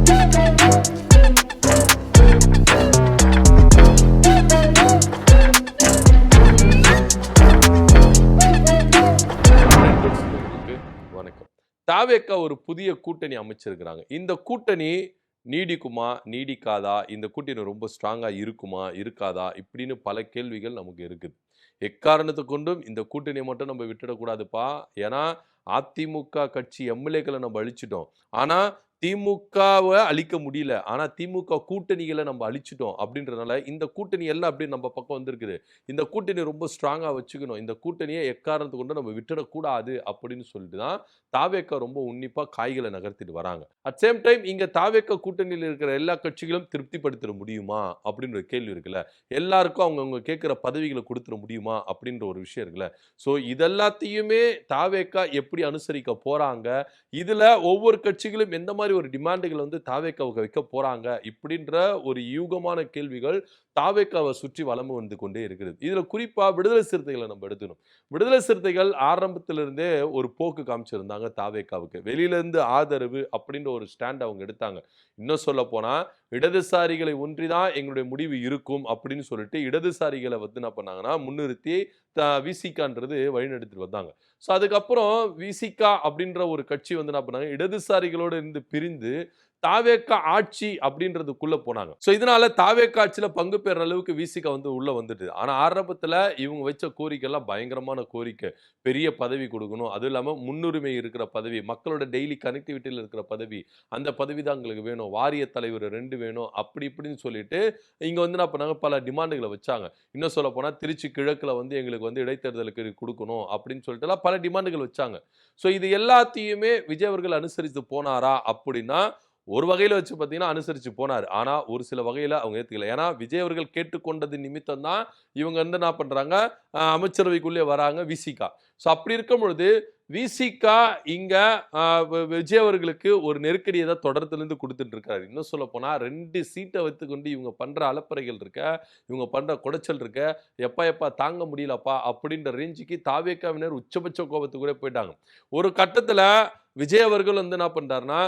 வணக்கம். தாவேக்கா ஒரு புதிய கூட்டணி அமைச்சிருக்கிறாங்க. இந்த கூட்டணி நீடிக்குமா? நீடிக்காதா? இந்த கூட்டணி ரொம்ப ஸ்ட்ராங்கா இருக்குமா? இருக்காதா? இப்படின்னு பல கேள்விகள் நமக்கு இருக்குது. எக்காரணத்த கொண்டும் இந்த கூட்டணிய மட்டும் நம்ம விட்டுடக்கூடாதுப்பா. ஏன்னா, அதிமுக கட்சி எம்எல்ஏக்கள நம்ம அழிச்சுட்டோம். ஆனா, திமுகவ அழிக்க முடியல. ஆனா, திமுக கூட்டணிகள நம்ம அழிச்சுட்டோம். அப்படின்றனால, இந்த கூட்டணி எல்லாம் அப்படியே நம்ம பக்கம் வந்திருக்குது. இந்த கூட்டணி ரொம்ப ஸ்ட்ராங்கா வச்சுக்கணும். இந்த கூட்டணிய எக்காரணத்த கொண்டும் நம்ம விட்டுடக்கூடாது அப்படின்னு சொல்லிட்டு தான் தாவேக்கா ரொம்ப உன்னிப்பா காய்கள நகர்த்திட்டு வராங்க. அட் சேம் டைம் இங்க தாவேக்கா கூட்டணியில இருக்கிற எல்லா கட்சிகளும் திருப்திப்படுத்திட முடியுமா? அப்படின்னு ஒரு கேள்வி இருக்குல்ல. எல்லாருக்கும் அவங்கவங்க கேட்கிற பதவிகள குடுத்துற முடியுமா? அப்படின்ற ஒரு விஷயம் இருக்குல்ல. ஸோ இதெல்லாத்தையுமே தாவேக்கா எப்படி அனுசரிக்க போறாங்க? இதுல ஒவ்வொரு கட்சிகளும் எந்த மாரி ஒரு டிமாண்டுகள் வந்து தாவேக்காவுக்கு வைக்க போறாங்க? இப்படின்ற ஒரு யூகமான கேள்விகள் தாவேக்காவ சுற்றி வலம் வந்து கொண்டே இருக்கிறது. இதுல குறிப்பா விடுதலை சிறுத்தைகள நம்ம எடுத்துக்கணும். விடுதலை சிறுத்தைகள் ஆரம்பத்திலிருந்தே ஒரு போக்கு காமிச்சிருந்தாங்க தாவேக்காவுக்கு. வெளியில இருந்து ஆதரவு அப்படின்ற ஒரு ஸ்டாண்ட் அவங்க எடுத்தாங்க. இன்னும் சொல்லப்போனா, இடதுசாரிகளை ஒன்றி தான் எங்களுடைய முடிவு இருக்கும் அப்படின்னு சொல்லிட்டு இடதுசாரிகள வந்து என்ன பண்ணாங்கன்னா, முன்னிறுத்தி விசிகான்றது வழிநடத்திட்டு வந்தாங்க. ஸோ அதுக்கப்புறம் விசிகா அப்படின்ற ஒரு கட்சி வந்து என்ன பண்ணாங்க, இடதுசாரிகளோடு இருந்து பிரிந்து தாவேக்கா ஆட்சி அப்படின்றதுக்குள்ள போனாங்க. ஸோ இதனால தாவேக்கா ஆட்சியில பங்கு பெற அளவுக்கு விசிகா வந்து உள்ள வந்துட்டு. ஆனா ஆரம்பத்துல இவங்க வச்ச கோரிக்கை எல்லாம் பயங்கரமான கோரிக்கை. பெரிய பதவி கொடுக்கணும். அதுவும் இல்லாம முன்னுரிமை இருக்கிற பதவி, மக்களோட டெய்லி கனெக்டிவிட்டில இருக்கிற பதவி, அந்த பதவி தான் எங்களுக்கு வேணும். வாரிய தலைவர் 2 வேணும். அப்படி இப்படின்னு சொல்லிட்டு இங்க வந்து என்ன பண்ணாங்க, பல டிமாண்டுகள வச்சாங்க. இன்னும் சொல்லப்போனா திருச்சி கிழக்குல வந்து எங்களுக்கு வந்து இடைத்தேர்தலுக்கு குடுக்கணும் அப்படின்னு சொல்லிட்டுலாம் பல டிமாண்டுகள் வச்சாங்க. ஸோ இது எல்லாத்தையுமே விஜய் அவர்கள் அனுசரித்து போனாரா அப்படின்னா, ஒரு வகையில வச்சு பார்த்தீங்கன்னா அனுசரிச்சு போனாரு. ஆனா, ஒரு சில வகையில அவங்க ஏத்துக்கல. ஏன்னா, விஜய் அவர்கள் கேட்டுக்கொண்டது நிமித்தம் தான் இவங்க வந்து என்ன பண்றாங்க, அமைச்சரவைக்குள்ளே வராங்க விசிகா. ஸோ அப்படி இருக்கும் பொழுது, விசிகா இங்க விஜய் அவர்களுக்கு ஒரு நெருக்கடிய தான் தொடக்கத்திலிருந்து குடுத்துட்டு இருக்காரு. இன்னும் சொல்லப்போனா 2 சீட்ட வைத்துக்கொண்டு இவங்க பண்ற அலப்பறைகள் இருக்க, இவங்க பண்ற குடைச்சல் இருக்க, "எப்பா எப்பா தாங்க முடியலப்பா" அப்படின்ற ரேஞ்சுக்கு தாவேக்காவினர் உச்சபட்ச கோபத்துக்கு கூட போயிட்டாங்க. ஒரு கட்டத்துல விஜய் அவர்கள் வந்து என்ன பண்றாருன்னா,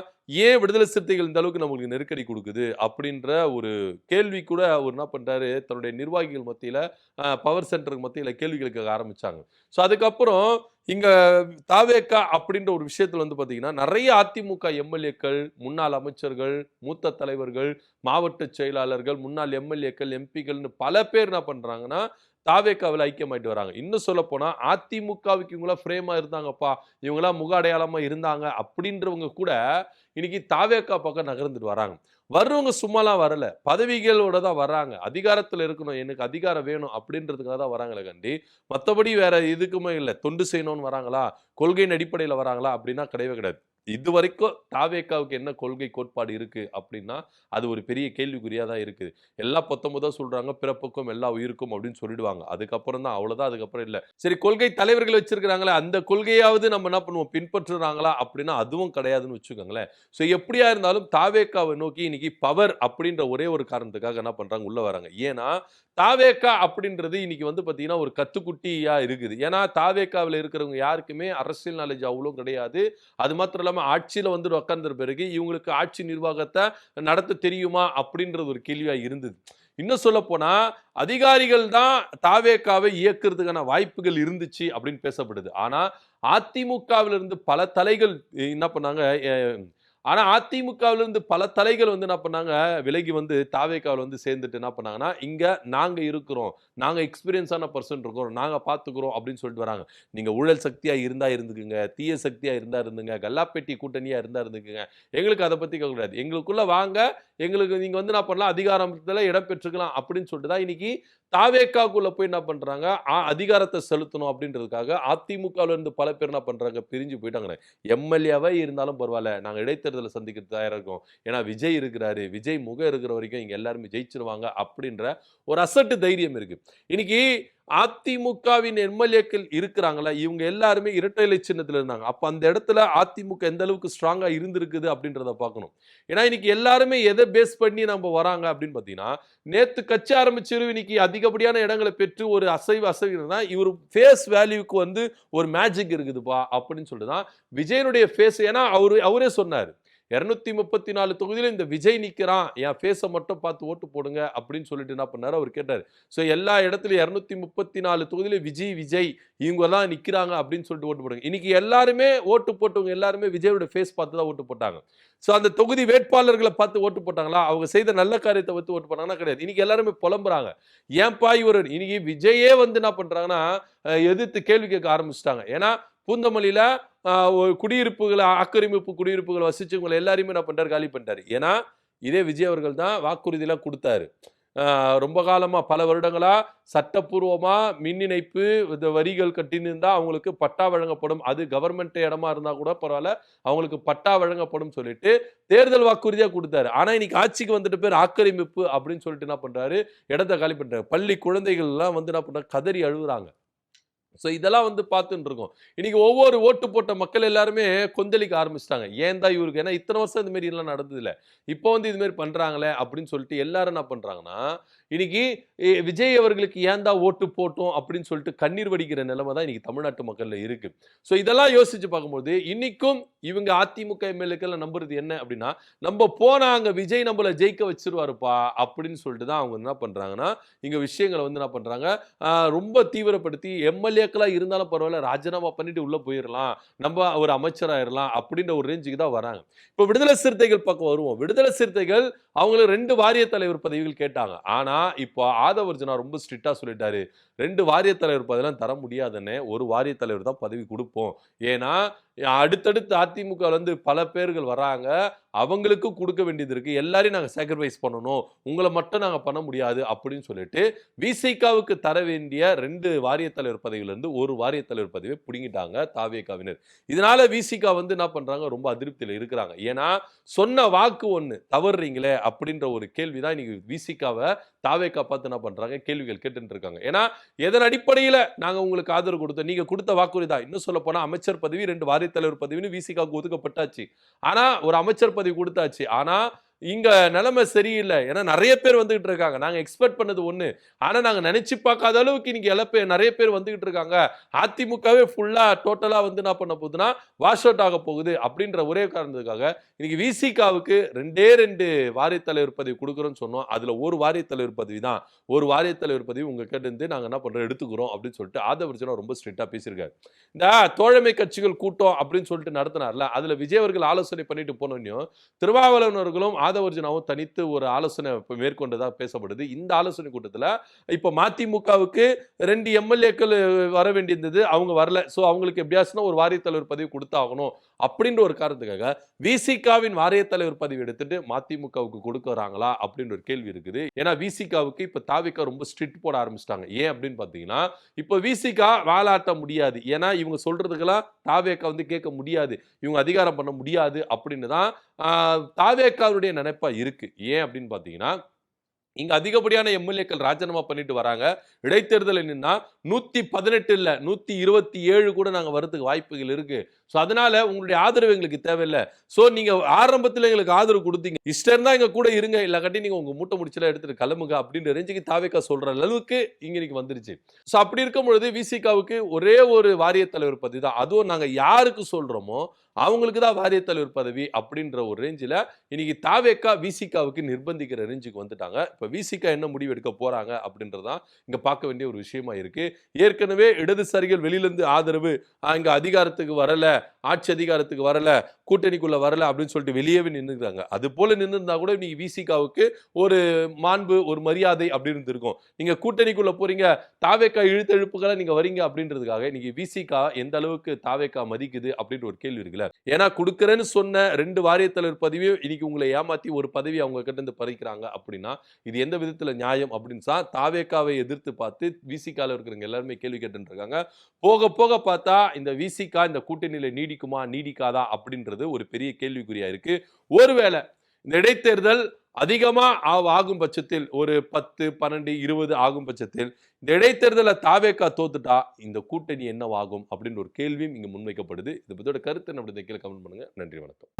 ஏன் விடுதலை சிறுத்தைகள் இந்த அளவுக்கு நமக்கு நெருக்கடி குடுக்குது? அப்படின்ற ஒரு கேள்வி கூட அவரு என்ன பண்றாரு, தன்னுடைய நிர்வாகிகள் மத்தியில, பவர் சென்டருக்கு மத்தியில கேள்வி கேட்க ஆரம்பிச்சாங்க. ஸோ அதுக்கப்புறம் இங்க தாவேக்கா அப்படின்ற ஒரு விஷயத்துல வந்து பார்த்தீங்கன்னா, நெறைய அதிமுக எம்எல்ஏக்கள், முன்னாள் அமைச்சர்கள், மூத்த தலைவர்கள், மாவட்ட செயலாளர்கள், முன்னாள் எம்எல்ஏக்கள், எம்பிக்கள்னு பல பேர் என்ன பண்றாங்கன்னா, தாவேக்காவுல ஐக்கியமாயிட்டு வராங்க. இன்னும் சொல்லப்போனா அதிமுகவுக்கு இவங்கலாம் ஃப்ரேமா இருந்தாங்கப்பா, இவங்கலாம் முக அடையாளமா இருந்தாங்க அப்படின்றவங்க கூட இன்னைக்கு தாவேக்கா பக்கம் நகர்ந்துட்டு வராங்க. வர்றவங்க சும்மாலாம் வரல. பதவிகளோட தான் வர்றாங்க. அதிகாரத்துல இருக்கணும், எனக்கு அதிகாரம் வேணும் அப்படின்றதுக்காக தான் வராங்களே காண்டி, மத்தபடி வேற எதுக்குமே இல்ல. தொண்டு செய்யணும்னு வராங்களா? கொள்கையின் அடிப்படையில வராங்களா? அப்படின்னா கிடையவே கிடையாது. இதுவரைக்கும் தாவேக்காவுக்கு என்ன கொள்கை கோட்பாடு இருக்கு அப்படின்னா, அது ஒரு பெரிய கேள்விக்குறியா தான் இருக்குது. எல்லாம் 19 சொல்றாங்க, பிறப்புக்கும் எல்லா உயிருக்கும் அப்படின்னு சொல்லிடுவாங்க. அதுக்கப்புறம் தான் அவ்வளோதான், அதுக்கப்புறம் இல்ல. சரி கொள்கை தலைவர்கள் வச்சிருக்கிறாங்களே, அந்த கொள்கையாவது நம்ம என்ன பண்ணுவோம், பின்பற்றுறாங்களா அப்படின்னா அதுவும் கிடையாதுன்னு வச்சுக்கோங்களேன். ஸோ எப்படியா இருந்தாலும் தாவேக்காவை நோக்கி இன்னைக்கு பவர் அப்படின்ற ஒரே ஒரு காரணத்துக்காக என்ன பண்றாங்க, உள்ள வராங்க. ஏன்னா, தாவேக்கா அப்படின்றது இன்னைக்கு வந்து பார்த்தீங்கன்னா, ஒரு கத்துக்குட்டியா இருக்குது. ஏன்னா, தாவேக்காவுல இருக்கிறவங்க யாருக்குமே அரசியல் நாலேட்ஜ் அவ்வளோ கிடையாது. அது மாத்திரம் இல்லாம ஆட்சியில வந்து உட்கார்ந்த பிறகு இவங்களுக்கு ஆட்சி நிர்வாகத்த நடத்த தெரியுமா அப்படின்றது ஒரு கேள்வியா இருந்தது. இன்னும் சொல்லப்போனா அதிகாரிகள் தான் தாவேக்காவை இயக்குறதுக்கான வாய்ப்புகள் இருந்துச்சு அப்படின்னு பேசப்படுது. ஆனா அதிமுகவிலிருந்து பல தலைகள் என்ன பண்ணாங்க, ஆனா அதிமுகவிலிருந்து பல தலைகள் வந்து என்ன பண்ணாங்க, விலகி வந்து தாவேக்காவுல வந்து சேர்ந்துட்டு என்ன பண்ணாங்கன்னா, இங்க நாங்க இருக்கிறோம், நாங்க எக்ஸ்பீரியன்ஸான பெர்சன் இருக்கோம், நாங்க பார்த்துக்கிறோம் அப்படின்னு சொல்லிட்டு வராங்க. நீங்க ஊழல் சக்தியா இருந்தா இருந்துக்குங்க, தீய சக்தியா இருந்தா இருந்துங்க, கல்லாப்பெட்டி கூட்டணியா இருந்தா இருந்துக்குங்க. எங்களுக்கு அத பத்தி கவல கிடையாது. எங்களுக்குள்ள வாங்க, எங்களுக்கு நீங்க வந்து என்ன பண்ணலாம், அதிகாரத்துல இடம் பெற்றுக்கலாம் அப்படின்னு சொல்லிட்டு தான் இன்னைக்கு தாவேக்காக்குள்ள போய் என்ன பண்றாங்க, அதிகாரத்த செலுத்தணும் அப்படின்றதுக்காக அதிமுகவுல இருந்து பல பேர் என்ன பண்றாங்க, பிரிஞ்சு போயிட்டாங்க. எம்எல்ஏவா இருந்தாலும் பரவால்ல, நாங்க இடைத்தேர்தல சந்திக்க தயாரா இருக்கோம். ஏன்னா விஜய் இருக்கிறாரு. விஜய் முகம் இருக்கிற வரைக்கும் இங்க எல்லாருமே ஜெயிச்சுருவாங்க அப்படின்ற ஒரு அசட்டு தைரியம் இருக்கு. இன்னைக்கு அதிமுகவின் எம்எல்ஏக்கள் இருக்கிறாங்கல்ல, இவங்க எல்லாருமே இரட்டை இலை சின்னத்துல இருந்தாங்க. அப்ப அந்த இடத்துல அதிமுக எந்த அளவுக்கு ஸ்ட்ராங்கா இருந்திருக்குது அப்படின்றத பார்க்கணும். ஏன்னா இன்னைக்கு எல்லாருமே எதை பேஸ் பண்ணி நம்ம வராங்க அப்படின்னு பார்த்தீங்கன்னா, நேத்து கட்சி ஆரம்பிச்சு இன்னைக்கு அதிகப்படியான இடங்களை பெற்று ஒரு அசைவுனா இவர் ஃபேஸ் வேல்யூக்கு வந்து ஒரு மேஜிக் இருக்குதுப்பா அப்படின்னு சொல்லிட்டு தான் விஜயனுடைய ஃபேஸ். ஏன்னா அவரே சொன்னாரு, 234 தொகுதியில இந்த விஜய் நிக்கிறான், என் ஃபேஸ மட்டும் பார்த்து ஓட்டு போடுங்க அப்படின்னு சொல்லிட்டு என்ன பண்ணாரு, அவர் கேட்டாரு. ஸோ எல்லா இடத்துலயும் 234 தொகுதியில விஜய் விஜய் இவங்க தான் நிக்கிறாங்க அப்படின்னு சொல்லிட்டு ஓட்டு போடுங்க. இன்னைக்கு எல்லாருமே ஓட்டு போட்டவங்க எல்லாருமே விஜயோட ஃபேஸ் பார்த்து தான் ஓட்டு போட்டாங்க. ஸோ அந்த தொகுதி வேட்பாளர்களை பார்த்து ஓட்டு போட்டாங்களா, அவங்க செய்த நல்ல காரியத்தை பார்த்து ஓட்டு போட்டாங்கன்னா கிடையாது. இன்னைக்கு எல்லாருமே புலம்புறாங்க. ஏன்பா இவர் இன்னைக்கு விஜயே வந்து என்ன பண்றாங்கன்னா எதிர்த்து கேள்வி கேட்க ஆரம்பிச்சிட்டாங்க. ஏன்னா பூந்தமல்லியில குடியிருப்புகளை ஆக்கிரமிப்பு குடியிருப்புகளை வசிச்சவங்களை எல்லாரையுமே என்ன பண்றாரு, காலி பண்ணிட்டாரு. ஏன்னா இதே விஜய் அவர்கள் தான் வாக்குறுதியெல்லாம் கொடுத்தாரு. ரொம்ப காலமா பல வருடங்களா சட்டப்பூர்வமா மின் இணைப்பு வரிகள் கட்டின்னு இருந்தா அவங்களுக்கு பட்டா வழங்கப்படும், அது கவர்மெண்ட் இடமா இருந்தா கூட பரவாயில்ல, அவங்களுக்கு பட்டா வழங்கப்படும் சொல்லிட்டு தேர்தல் வாக்குறுதியா கொடுத்தாரு. ஆனா இன்னைக்கு ஆட்சிக்கு வந்துட்டு பேர் ஆக்கிரமிப்பு அப்படின்னு சொல்லிட்டு என்ன பண்றாரு, இடத்தை காலி பண்றாரு. பள்ளி குழந்தைகள் எல்லாம் வந்து என்ன பண்றாங்க, கதறி அழுகுறாங்க. ஸோ இதெல்லாம் வந்து பார்த்துட்டு இருக்கோம். இன்னைக்கு ஒவ்வொரு ஓட்டு போட்ட மக்கள் எல்லாருமே கொந்தளிக்க ஆரம்பிச்சிட்டாங்க. ஏன் தான் இவருக்கு, ஏன்னா இத்தனை வருஷம் இந்த மாதிரி எல்லாம் நடந்தது இல்லை, இப்போ வந்து இது மாதிரி பண்றாங்களே அப்படின்னு சொல்லிட்டு எல்லாரும் என்ன பண்றாங்கன்னா, இன்னைக்கு விஜய் அவர்களுக்கு ஏன் தான் ஓட்டு போட்டோம் அப்படின்னு சொல்லிட்டு கண்ணீர் வடிக்கிற நிலைமை தான் இன்னைக்கு தமிழ்நாட்டு மக்கள்ல இருக்கு. ஸோ இதெல்லாம் யோசிச்சு பார்க்கும்போது இன்னைக்கும் இவங்க அதிமுக எம்எல்ஏக்கள் நம்புறது என்ன அப்படின்னா, நம்ம போனா அங்க விஜய் நம்மள ஜெயிக்க வச்சிருவாருப்பா அப்படின்னு சொல்லிட்டு தான் அவங்க என்ன பண்றாங்கன்னா, இங்க விஷயங்களை வந்து என்ன பண்றாங்க, ரொம்ப தீவிரப்படுத்தி எம்எல்ஏக்களா இருந்தாலும் பரவாயில்ல ராஜினாமா பண்ணிட்டு உள்ள போயிடலாம், நம்ம ஒரு அமைச்சராயிரலாம் அப்படின்ற ஒரு ரேஞ்சுக்கு தான் வராங்க. இப்போ விடுதலை சிறுத்தைகள் பக்கம் வருவோம். விடுதலை சிறுத்தைகள் அவங்களுக்கு 2 வாரிய தலைவர் பதவிகள் கேட்டாங்க. ஆனா இப்போ ஆதவர்ஜுனா ரொம்ப ஸ்ட்ரிக்டா சொல்லிட்டாரு, 2 வாரிய தலைவர் பதவியெல்லாம் தர முடியாதுன்னு, ஒரு வாரிய தலைவர் தான் பதவி கொடுப்போம். ஏன்னா அடுத்தடுத்து அதிமுக வந்து பல பேர்கள் வராங்க, அவங்களுக்கும் கொடுக்க வேண்டியது இருக்கு, எல்லாரையும் நாங்க சாக்ரிஃபைஸ் பண்ணணும், உங்களை மட்டும் நாங்க பண்ண முடியாது அப்படின்னு சொல்லிட்டு விசிகாவுக்கு தர வேண்டிய 2 வாரிய தலைவர் பதவியில இருந்து ஒரு வாரிய தலைவர் பதவியை பிடுங்கிட்டாங்க தாவேகாவினர். இதனால விசிகா வந்து என்ன பண்றாங்க, ரொம்ப அதிருப்தியில இருக்கிறாங்க. ஏன்னா சொன்ன வாக்கு ஒண்ணு தவறுறீங்களே அப்படின்ற ஒரு கேள்விதான் இன்னைக்கு விசிகாவை தாவேகா பார்த்து என்ன பண்றாங்க, கேள்விகள் கேட்டுட்டு இருக்காங்க. ஏன்னா எதன் அடிப்படையில நாங்க உங்களுக்கு ஆதரவு கொடுத்தோம், நீங்க கொடுத்த வாக்குறுதி தான். இன்னும் சொல்ல போனா அமைச்சர் பதவி 2 வாரிய தலைவர் பதவின்னு விசிகாவுக்கு ஒதுக்கப்பட்டாச்சு. ஆனா ஒரு அமைச்சர் பதவி கொடுத்தாச்சு. ஆனா இங்க நிலைமை சரியில்லை. ஏன்னா நிறைய பேர் வந்துகிட்டு இருக்காங்க. நாங்க எக்ஸ்பெக்ட் பண்ணது ஒண்ணு, ஆனா நாங்க நினைச்சு பார்க்காத அளவுக்கு இன்னைக்கு நிறைய பேர் வந்துகிட்டு இருக்காங்க. அதிமுகவே ஃபுல்லா டோட்டலா வந்து என்ன பண்ண போகுதுன்னா வாஷ் அவுட் ஆக போகுது அப்படின்ற ஒரே காரணத்துக்காக இன்னைக்கு விசிகாவுக்கு 2 வாரிய தலைவர் பதவி கொடுக்குறோம்னு சொன்னோம். அதுல ஒரு வாரிய தலைவர் பதவி தான், ஒரு வாரிய தலைவர் பதவி உங்க கிட்ட இருந்து நாங்க என்ன பண்றோம் எடுத்துக்கிறோம் அப்படின்னு சொல்லிட்டு ஆதவர்ஜுனா ரொம்ப ஸ்ட்ரிக்டா பேசியிருக்காரு. இந்த தோழமை கட்சிகள் கூட்டம் அப்படின்னு சொல்லிட்டு நடத்தினார்ல, அதுல விஜய் அவர்கள் ஆலோசனை பண்ணிட்டு போனோம். திருமாவளவன் அவர்களும் ஆதவர்ஜுனாவும் தனித்து ஒரு ஆலோசனை மேற்கொண்டதா பேசப்படுது. இந்த ஆலோசனை கூட்டத்தில் இப்ப மதிமுகவுக்கு 2 எம்எல்ஏக்கள் வர வேண்டியிருந்தது, அவங்க வரல. சோ அவங்களுக்கு எப்படியாச்சும் ஒரு வாரிய தலைவர் பதவி கொடுத்தாகணும் அப்படின்ற ஒரு காரணத்துக்காக விசிகாவின் வாரிய தலைவர் பதவி எடுத்துட்டு மதிமுகவுக்கு கொடுக்கறாங்களா அப்படின்ற ஒரு கேள்வி இருக்குது. ஏன்னா விசிகாவுக்கு இப்ப தாவேகா ரொம்ப ஸ்ட்ரிக்ட் போட ஆரம்பிச்சிட்டாங்க. ஏன் அப்படின்னு பாத்தீங்கன்னா, இப்ப விசிகா வாலாட்ட முடியாது. ஏன்னா இவங்க சொல்றதுக்கெல்லாம் தாவேகா வந்து கேட்க முடியாது, இவங்க அதிகாரம் பண்ண முடியாது அப்படின்னு தான் தாவேகாவுடைய நினைப்பா இருக்கு. ஏன் அப்படின்னு பாத்தீங்கன்னா, இங்க அதிகப்படியான எம்எல்ஏக்கள் ராஜினாமா பண்ணிட்டு வராங்க. இடைத்தேர்தல் என்னன்னா 118 இல்ல 127 கூட நாங்க வரதுக்கு வாய்ப்புகள் இருக்கு. சோ அதனால உங்களுடைய ஆதரவு எங்களுக்கு தேவையில்லை. சோ நீங்க ஆரம்பத்துல எங்களுக்கு ஆதரவு கொடுத்தீங்க, இஷ்டம் இருந்தா எங்க கூட இருங்க, இல்லாட்டி நீங்க உங்க மூட்டை முடிச்செல்லாம் எடுத்துட்டு கிளம்புங்க அப்படின்ற ரேஞ்சுக்கு தாவேகா சொல்ற அளவுக்கு இன்னைக்கு வந்துருச்சு. சோ அப்படி இருக்கும் பொழுது விசிகாவுக்கு ஒரே ஒரு வாரிய தலைவர் பதவி தான், அதுவும் நாங்க யாருக்கு சொல்றோமோ அவங்களுக்கு தான் வாரிய தலைவர் பதவி அப்படின்ற ஒரு ரேஞ்சில இன்னைக்கு தாவேகா விசிகாவுக்கு நிர்பந்திக்கிற ரேஞ்சுக்கு வந்துட்டாங்க. இப்ப விசிகா என்ன முடிவு எடுக்க போறாங்க அப்படின்றதான் இங்க பார்க்க வேண்டிய ஒரு விஷயமா இருக்கு. ஏற்கனவே இடதுசாரிகள் வெளியிலிருந்து ஆதரவு, இங்க அதிகாரத்துக்கு வரல, ஆட்சி அதிகாரத்துக்கு வரல, கூட்டணிக்குள்ள வரல அப்படின்னு சொல்லிட்டு வெளியவே நின்றுக்கிறாங்க. அது போல நின்றுருந்தா கூட நீங்க விசிகாவுக்கு ஒரு மாண்பு, ஒரு மரியாதை அப்படின்னு இருக்கும். நீங்க கூட்டணிக்குள்ள போறீங்க, தாவேகா இழுத்தெழுப்புகளை நீங்க வரீங்க அப்படின்றதுக்காக இன்னைக்கு விசிகா எந்த அளவுக்கு தாவேகா மதிக்குது அப்படின்ற ஒரு கேள்வி இருக்குல்ல. ஏன்னா கொடுக்கறேன்னு சொன்ன 2 வாரிய தலைவர் பதவியும் இன்னைக்கு உங்களை ஏமாத்தி ஒரு பதவி அவங்க கிட்ட இருந்து பறிக்கிறாங்க அப்படின்னா இது எந்த விதத்துல நியாயம் அப்படின்னு தாவேகாவை எதிர்த்து பார்த்து விசிகால இருக்கிறவங்க எல்லாருமே கேள்வி கேட்டு இருக்காங்க. போக போக பார்த்தா இந்த விசிகா இந்த கூட்டணியில நீடிக்குமா நீடிக்காதா அப்படின்றது ஒரு பெரிய கேள்விக்குறியா இருக்கு. ஒருவேளை இந்த இடைத்தேர்தல் அதிகமா ஆகும் பட்சத்தில், ஒரு 10, 12, 20 ஆகும் பட்சத்தில் இந்த இடைத்தேர்தலை தாவேகா தோத்துட்டா இந்த கூட்டணி என்னவாகும் அப்படின்ற ஒரு கேள்வியும் இங்க முன்வைக்கப்படுது. இதை பத்தியோட கருத்து என்ன கமெண்ட் பண்ணுங்க. நன்றி, வணக்கம்.